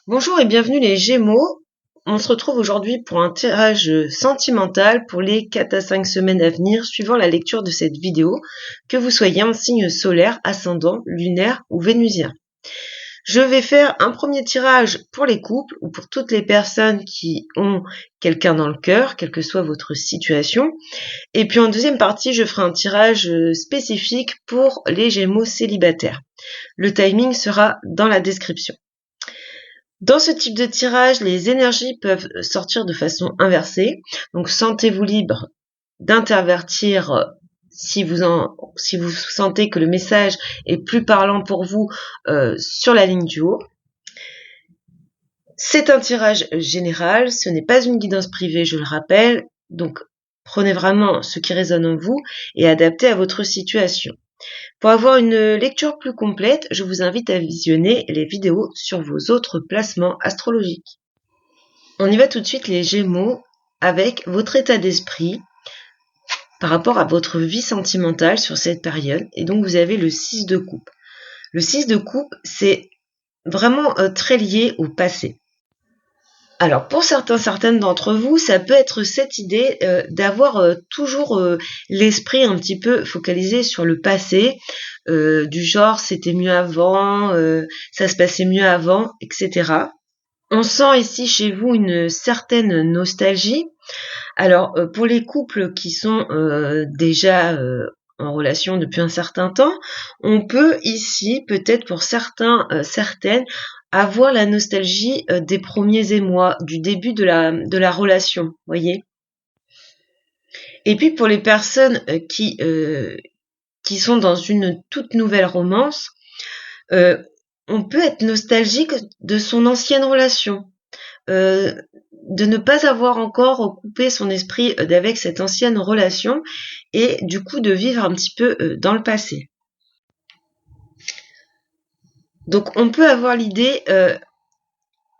Bonjour et bienvenue les Gémeaux. On se retrouve aujourd'hui pour un tirage sentimental pour les 4 à 5 semaines à venir suivant la lecture de cette vidéo, que vous soyez en signe solaire, ascendant, lunaire ou vénusien. Je vais faire un premier tirage pour les couples ou pour toutes les personnes qui ont quelqu'un dans le cœur, quelle que soit votre situation. Et puis en deuxième partie, je ferai un tirage spécifique pour les Gémeaux célibataires. Le timing sera dans la description. Dans ce type de tirage, les énergies peuvent sortir de façon inversée. Donc, sentez-vous libre d'intervertir si vous sentez que le message est plus parlant pour vous sur la ligne du haut. C'est un tirage général, ce n'est pas une guidance privée, je le rappelle. Donc, prenez vraiment ce qui résonne en vous et adaptez à votre situation. Pour avoir une lecture plus complète, je vous invite à visionner les vidéos sur vos autres placements astrologiques. On y va tout de suite les Gémeaux avec votre état d'esprit par rapport à votre vie sentimentale sur cette période. Et donc vous avez le 6 de coupe. Le 6 de coupe, c'est vraiment très lié au passé. Alors pour certaines d'entre vous, ça peut être cette idée d'avoir toujours l'esprit un petit peu focalisé sur le passé, du genre c'était mieux avant, ça se passait mieux avant, etc. On sent ici chez vous une certaine nostalgie. Alors pour les couples qui sont déjà en relation depuis un certain temps, on peut ici peut-être pour certains, certaines, avoir la nostalgie des premiers émois, du début de la relation, voyez. Et puis pour les personnes qui sont dans une toute nouvelle romance, on peut être nostalgique de son ancienne relation, de ne pas avoir encore coupé son esprit d'avec cette ancienne relation et du coup de vivre un petit peu dans le passé. Donc on peut avoir l'idée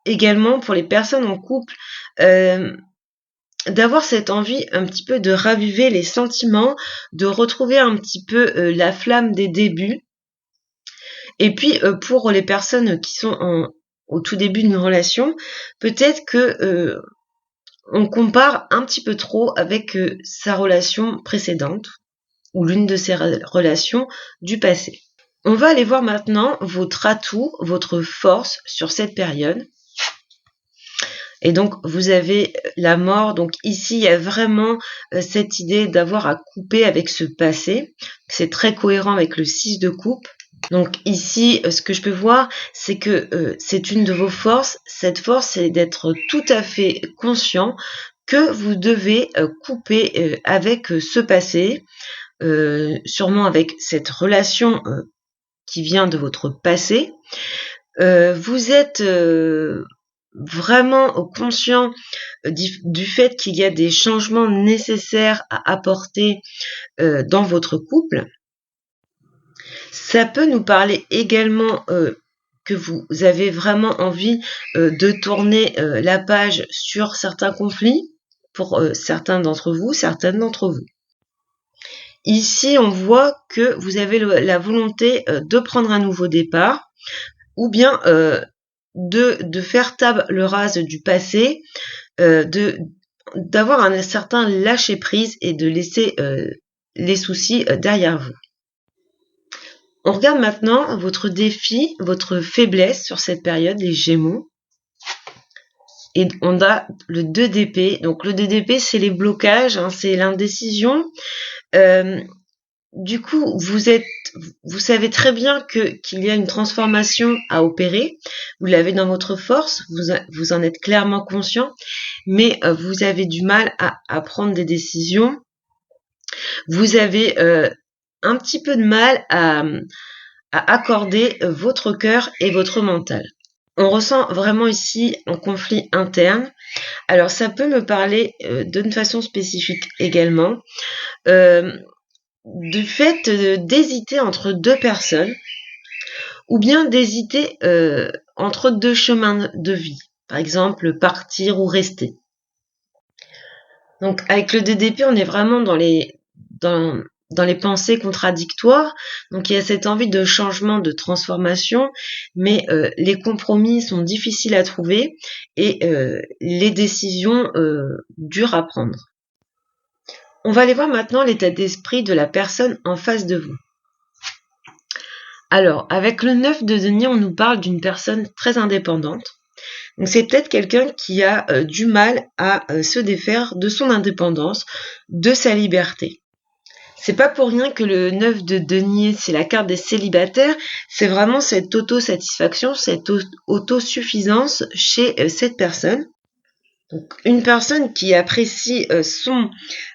également pour les personnes en couple d'avoir cette envie un petit peu de raviver les sentiments, de retrouver un petit peu la flamme des débuts. Et puis pour les personnes qui sont au tout début d'une relation, peut-être que on compare un petit peu trop avec sa relation précédente ou l'une de ses relations du passé. On va aller voir maintenant votre atout, votre force sur cette période. Et donc, vous avez la mort. Donc ici, il y a vraiment cette idée d'avoir à couper avec ce passé. C'est très cohérent avec le 6 de coupe. Donc ici, ce que je peux voir, c'est que c'est une de vos forces. Cette force, c'est d'être tout à fait conscient que vous devez couper avec ce passé, sûrement avec cette relation qui vient de votre passé. Vous êtes vraiment conscient du fait qu'il y a des changements nécessaires à apporter dans votre couple. Ça peut nous parler également que vous avez vraiment envie de tourner la page sur certains conflits pour certaines d'entre vous. Ici, on voit que vous avez la volonté de prendre un nouveau départ ou bien de faire table rase du passé, d'avoir un certain lâcher-prise et de laisser les soucis derrière vous. On regarde maintenant votre défi, votre faiblesse sur cette période, les Gémeaux. Et on a le 2 d'épée. Donc le 2 d'épée, c'est les blocages, hein, c'est l'indécision. Du coup, vous savez très bien qu'il y a une transformation à opérer. Vous l'avez dans votre force, vous en êtes clairement conscient, mais vous avez du mal à prendre des décisions. Vous avez un petit peu de mal à accorder votre cœur et votre mental. On ressent vraiment ici un conflit interne. Alors ça peut me parler d'une façon spécifique également du fait d'hésiter entre deux personnes ou bien d'hésiter entre deux chemins de vie. Par exemple, partir ou rester. Donc avec le DDP, on est vraiment dans dans les pensées contradictoires. Donc il y a cette envie de changement, de transformation, mais les compromis sont difficiles à trouver et les décisions dures à prendre. On va aller voir maintenant l'état d'esprit de la personne en face de vous. Alors, avec le 9 de denier, on nous parle d'une personne très indépendante. Donc c'est peut-être quelqu'un qui a du mal à se défaire de son indépendance, de sa liberté. C'est pas pour rien que le 9 de denier, c'est la carte des célibataires. C'est vraiment cette autosatisfaction, cette autosuffisance chez cette personne. Donc une personne qui apprécie son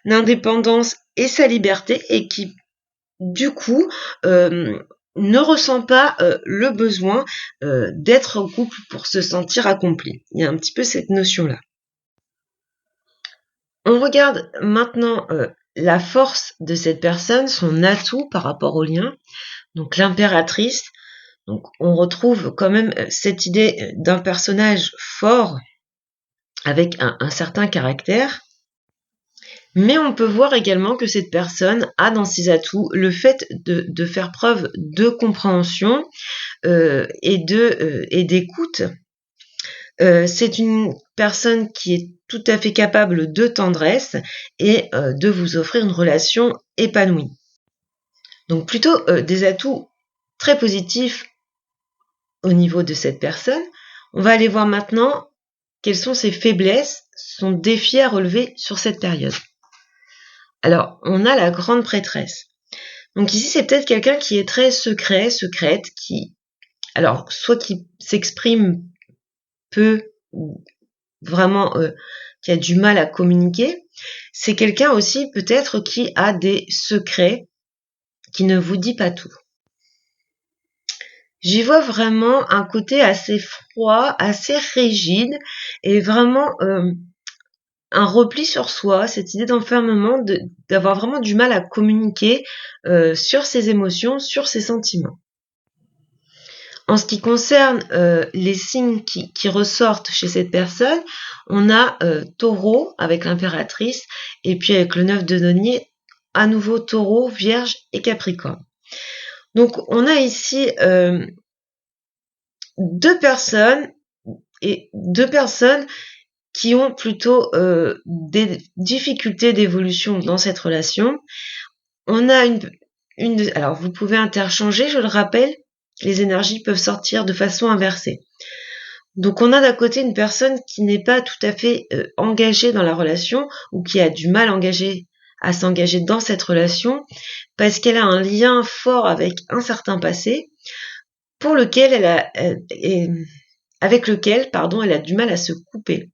indépendance et sa liberté et qui, du coup, ne ressent pas le besoin d'être en couple pour se sentir accompli. Il y a un petit peu cette notion-là. On regarde maintenant la force de cette personne, son atout par rapport au lien. Donc l'impératrice. Donc on retrouve quand même cette idée d'un personnage fort avec un certain caractère. Mais on peut voir également que cette personne a dans ses atouts le fait de faire preuve de compréhension et d'écoute. C'est une personne qui est tout à fait capable de tendresse et de vous offrir une relation épanouie. Donc plutôt des atouts très positifs au niveau de cette personne. On va aller voir maintenant quelles sont ses faiblesses, son défi à relever sur cette période. Alors, on a la grande prêtresse. Donc ici, c'est peut-être quelqu'un qui est très secrète, alors, soit qui s'exprime peu, ou vraiment qui a du mal à communiquer. C'est quelqu'un aussi peut-être qui a des secrets, qui ne vous dit pas tout. J'y vois vraiment un côté assez froid, assez rigide, et vraiment un repli sur soi, cette idée d'enfermement, d'avoir vraiment du mal à communiquer sur ses émotions, sur ses sentiments. En ce qui concerne les signes qui ressortent chez cette personne, on a Taureau avec l'impératrice, et puis avec le 9 de denier, à nouveau Taureau, Vierge et Capricorne. Donc on a ici deux personnes qui ont plutôt des difficultés d'évolution dans cette relation. On a alors vous pouvez interchanger, je le rappelle, les énergies peuvent sortir de façon inversée. Donc on a d'un côté une personne qui n'est pas tout à fait engagée dans la relation ou qui a du mal à s'engager dans cette relation parce qu'elle a un lien fort avec un certain passé pour lequel avec lequel elle a du mal à se couper.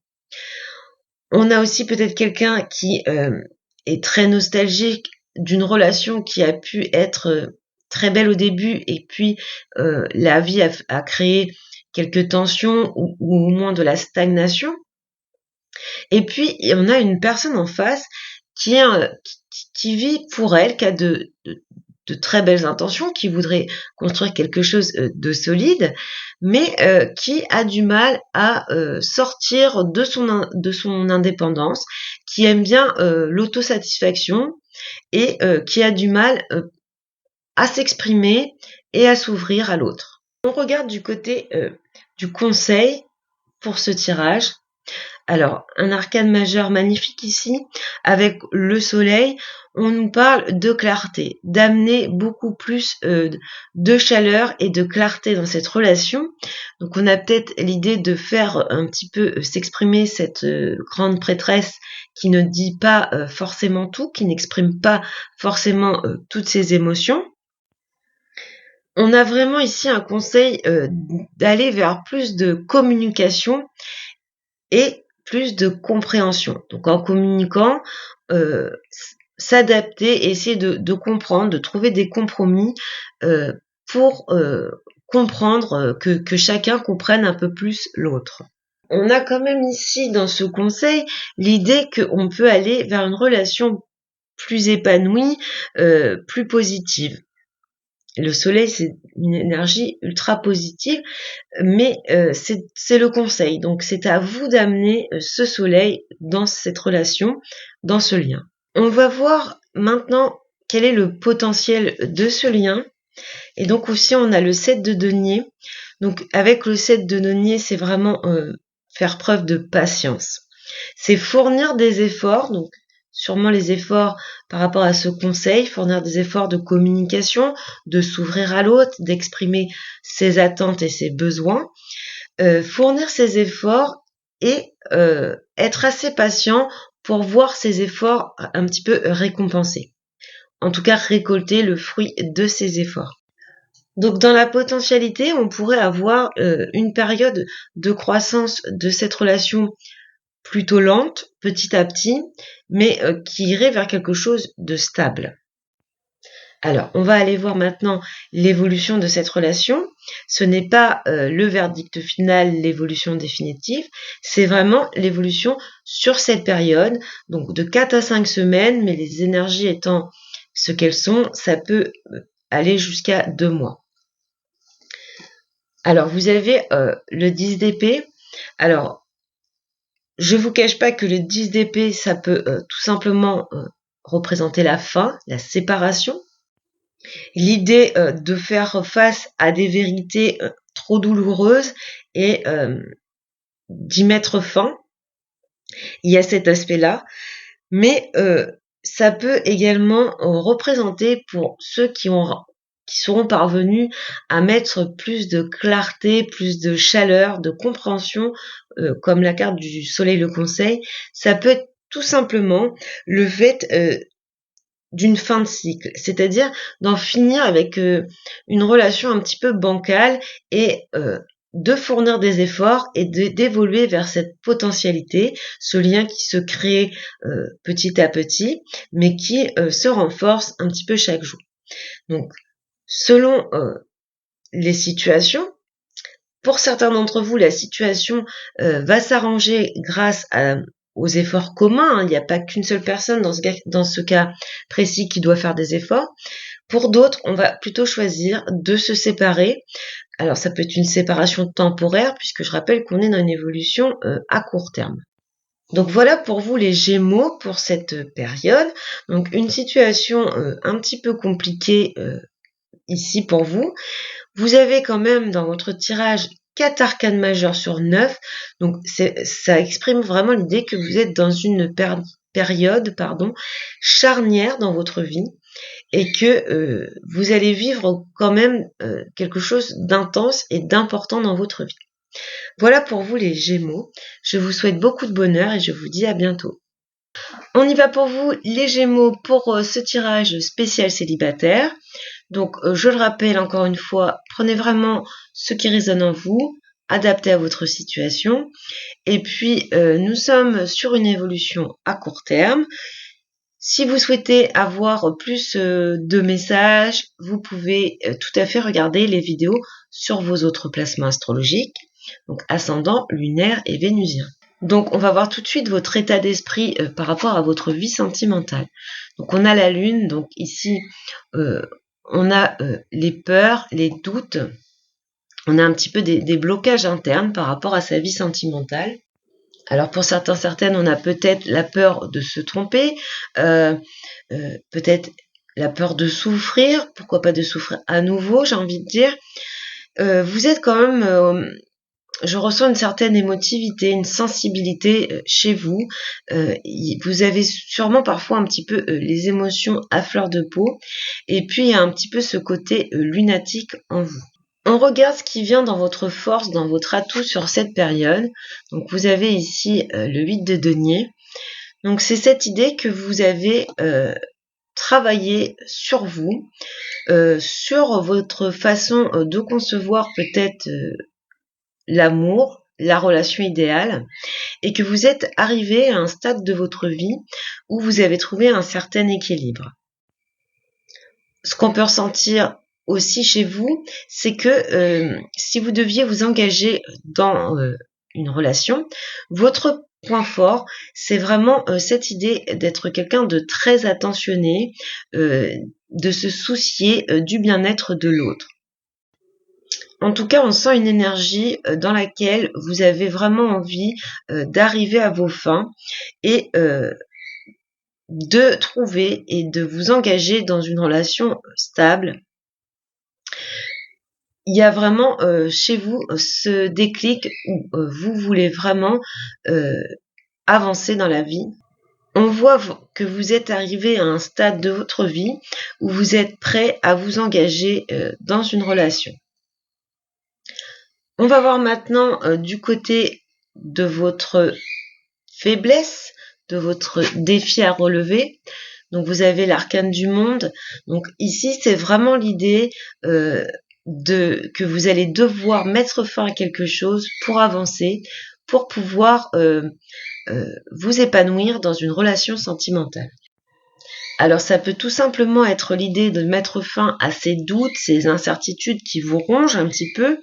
On a aussi peut-être quelqu'un qui est très nostalgique d'une relation qui a pu être très belle au début et puis la vie a créé quelques tensions ou au moins de la stagnation. Et puis on a une personne en face qui vit pour elle, qui a de très belles intentions, qui voudrait construire quelque chose de solide, mais qui a du mal à sortir de son indépendance, qui aime bien l'autosatisfaction et qui a du mal à s'exprimer et à s'ouvrir à l'autre. On regarde du côté du conseil pour ce tirage. Alors, un arcane majeur magnifique ici, avec le soleil, on nous parle de clarté, d'amener beaucoup plus de chaleur et de clarté dans cette relation. Donc on a peut-être l'idée de faire un petit peu s'exprimer cette grande prêtresse qui ne dit pas forcément tout, qui n'exprime pas forcément toutes ses émotions. On a vraiment ici un conseil d'aller vers plus de communication et plus de compréhension. Donc en communiquant, s'adapter, essayer de comprendre, de trouver des compromis pour comprendre que chacun comprenne un peu plus l'autre. On a quand même ici dans ce conseil l'idée qu'on peut aller vers une relation plus épanouie, plus positive. Le soleil, c'est une énergie ultra positive, mais c'est le conseil. Donc, c'est à vous d'amener ce soleil dans cette relation, dans ce lien. On va voir maintenant quel est le potentiel de ce lien. Et donc aussi, on a le 7 de denier. Donc avec le 7 de denier, c'est vraiment faire preuve de patience. C'est fournir des efforts, donc sûrement les efforts par rapport à ce conseil, fournir des efforts de communication, de s'ouvrir à l'autre, d'exprimer ses attentes et ses besoins, fournir ces efforts et être assez patient pour voir ces efforts un petit peu récompensés. En tout cas, récolter le fruit de ces efforts. Donc dans la potentialité, on pourrait avoir une période de croissance de cette relation plutôt lente, petit à petit, mais qui irait vers quelque chose de stable. Alors, on va aller voir maintenant l'évolution de cette relation. Ce n'est pas le verdict final, l'évolution définitive, c'est vraiment l'évolution sur cette période, donc de 4 à 5 semaines, mais les énergies étant ce qu'elles sont, ça peut aller jusqu'à 2 mois. Alors, vous avez le 10 d'épée. Alors, je vous cache pas que le 10 d'épée, ça peut tout simplement représenter la fin, la séparation. L'idée de faire face à des vérités trop douloureuses et d'y mettre fin. Il y a cet aspect-là. Mais ça peut également représenter pour ceux qui seront parvenus à mettre plus de clarté, plus de chaleur, de compréhension, comme la carte du soleil le conseille, ça peut être tout simplement le fait d'une fin de cycle, c'est-à-dire d'en finir avec une relation un petit peu bancale et de fournir des efforts et d'évoluer vers cette potentialité, ce lien qui se crée petit à petit, mais qui se renforce un petit peu chaque jour. Donc, selon les situations, pour certains d'entre vous, la situation va s'arranger grâce aux efforts communs. Il n'y a pas qu'une seule personne dans ce cas précis qui doit faire des efforts. Pour d'autres, on va plutôt choisir de se séparer. Alors, ça peut être une séparation temporaire, puisque je rappelle qu'on est dans une évolution à court terme. Donc voilà pour vous les Gémeaux pour cette période. Donc une situation un petit peu compliquée ici pour vous. Vous avez quand même dans votre tirage 4 arcanes majeures sur 9. Donc ça exprime vraiment l'idée que vous êtes dans une période charnière dans votre vie et que vous allez vivre quand même quelque chose d'intense et d'important dans votre vie. Voilà pour vous les Gémeaux. Je vous souhaite beaucoup de bonheur et je vous dis à bientôt. On y va pour vous les Gémeaux pour ce tirage spécial célibataire. Donc je le rappelle encore une fois, prenez vraiment ce qui résonne en vous, adaptez à votre situation. Et puis nous sommes sur une évolution à court terme. Si vous souhaitez avoir plus de messages, vous pouvez tout à fait regarder les vidéos sur vos autres placements astrologiques, donc ascendant, lunaire et vénusien. Donc on va voir tout de suite votre état d'esprit par rapport à votre vie sentimentale. Donc on a la lune, donc ici on a les peurs, les doutes, on a un petit peu des blocages internes par rapport à sa vie sentimentale. Alors pour certaines, on a peut-être la peur de se tromper, peut-être la peur de souffrir, pourquoi pas de souffrir à nouveau, j'ai envie de dire. Vous êtes quand même, je ressens une certaine émotivité, une sensibilité chez vous. Vous avez sûrement parfois un petit peu les émotions à fleur de peau, et puis il y a un petit peu ce côté lunatique en vous. On regarde ce qui vient dans votre force, dans votre atout sur cette période. Donc vous avez ici le 8 de denier. Donc c'est cette idée que vous avez travaillé sur vous, sur votre façon de concevoir peut-être l'amour, la relation idéale, et que vous êtes arrivé à un stade de votre vie où vous avez trouvé un certain équilibre. Ce qu'on peut ressentir aussi chez vous, c'est que si vous deviez vous engager dans une relation, votre point fort, c'est vraiment cette idée d'être quelqu'un de très attentionné, de se soucier du bien-être de l'autre. En tout cas, on sent une énergie dans laquelle vous avez vraiment envie d'arriver à vos fins et de trouver et de vous engager dans une relation stable. Il y a vraiment chez vous ce déclic où vous voulez vraiment avancer dans la vie. On voit que vous êtes arrivé à un stade de votre vie où vous êtes prêt à vous engager dans une relation. On va voir maintenant du côté de votre faiblesse, de votre défi à relever. Donc vous avez l'arcane du monde. Donc ici, c'est vraiment l'idée que vous allez devoir mettre fin à quelque chose pour avancer, pour pouvoir vous épanouir dans une relation sentimentale. Alors ça peut tout simplement être l'idée de mettre fin à ces doutes, ces incertitudes qui vous rongent un petit peu.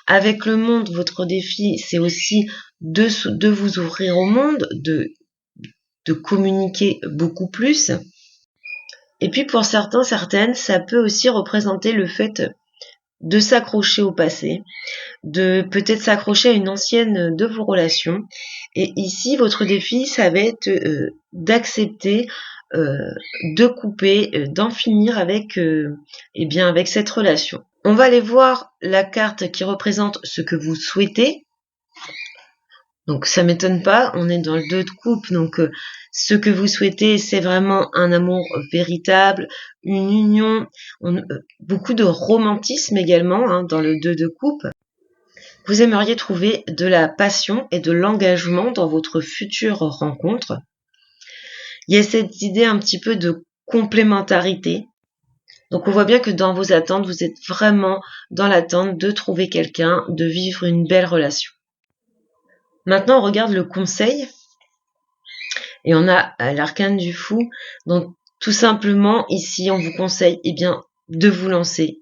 Avec le monde, votre défi, c'est aussi de vous ouvrir au monde, de communiquer beaucoup plus. Et puis pour certains, certaines, ça peut aussi représenter le fait de s'accrocher au passé, de peut-être s'accrocher à une ancienne de vos relations. Et ici, votre défi, ça va être d'accepter, de couper, d'en finir avec, avec cette relation. On va aller voir la carte qui représente ce que vous souhaitez. Donc ça m'étonne pas, on est dans le 2 de coupe, donc ce que vous souhaitez, c'est vraiment un amour véritable, une union, beaucoup de romantisme également dans le 2 de coupe. Vous aimeriez trouver de la passion et de l'engagement dans votre future rencontre. Il y a cette idée un petit peu de complémentarité. Donc on voit bien que dans vos attentes, vous êtes vraiment dans l'attente de trouver quelqu'un, de vivre une belle relation. Maintenant, on regarde le conseil. Et on a l'arcane du fou. Donc tout simplement, ici, on vous conseille de vous lancer,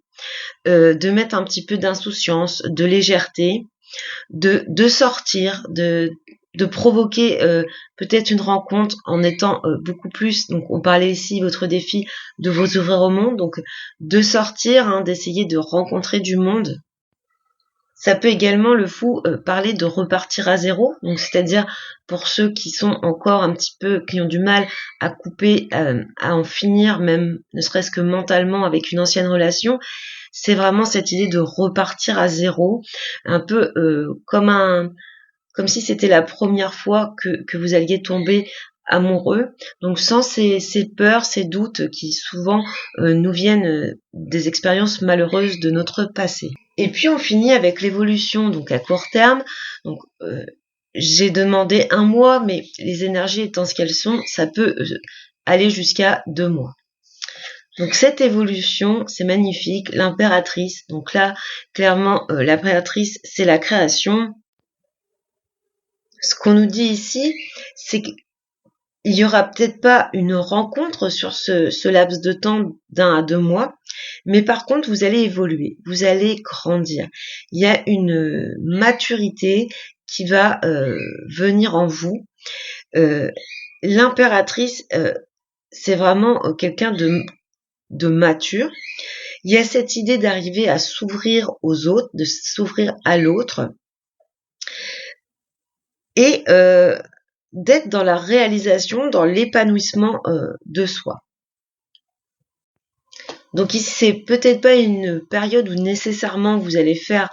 de mettre un petit peu d'insouciance, de légèreté, de sortir, de provoquer peut-être une rencontre en étant beaucoup plus, donc on parlait ici, votre défi, de vous ouvrir au monde, donc de sortir, d'essayer de rencontrer du monde. Ça peut également, le fou, parler de repartir à zéro, donc c'est-à-dire pour ceux qui sont encore un petit peu, qui ont du mal à couper, à en finir, même ne serait-ce que mentalement avec une ancienne relation, c'est vraiment cette idée de repartir à zéro, un peu comme si c'était la première fois que vous alliez tomber amoureux, donc sans ces peurs, ces doutes qui souvent nous viennent des expériences malheureuses de notre passé. Et puis on finit avec l'évolution, donc à court terme. Donc j'ai demandé 1 mois, mais les énergies étant ce qu'elles sont, ça peut aller jusqu'à 2 mois. Donc cette évolution, c'est magnifique. L'impératrice, donc là, clairement, l'impératrice, c'est la création. Ce qu'on nous dit ici, c'est qu'il y aura peut-être pas une rencontre sur ce laps de temps d'1 à 2 mois, mais par contre, vous allez évoluer, vous allez grandir. Il y a une maturité qui va venir en vous. L'impératrice, c'est vraiment quelqu'un de mature. Il y a cette idée d'arriver à s'ouvrir aux autres, de s'ouvrir à l'autre, et d'être dans la réalisation, dans l'épanouissement de soi. Donc ici, c'est peut-être pas une période où nécessairement vous allez faire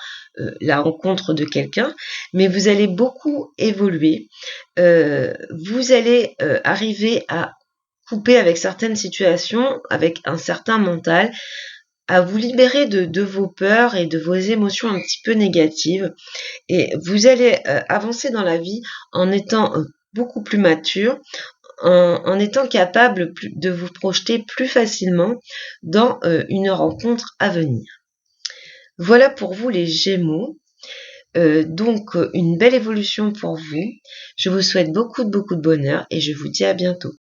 la rencontre de quelqu'un, mais vous allez beaucoup évoluer. Vous allez arriver à couper avec certaines situations, avec un certain mental, à vous libérer de vos peurs et de vos émotions un petit peu négatives. Et vous allez avancer dans la vie en étant beaucoup plus mature, en étant capable de vous projeter plus facilement dans une rencontre à venir. Voilà pour vous les Gémeaux. Donc une belle évolution pour vous. Je vous souhaite beaucoup de bonheur et je vous dis à bientôt.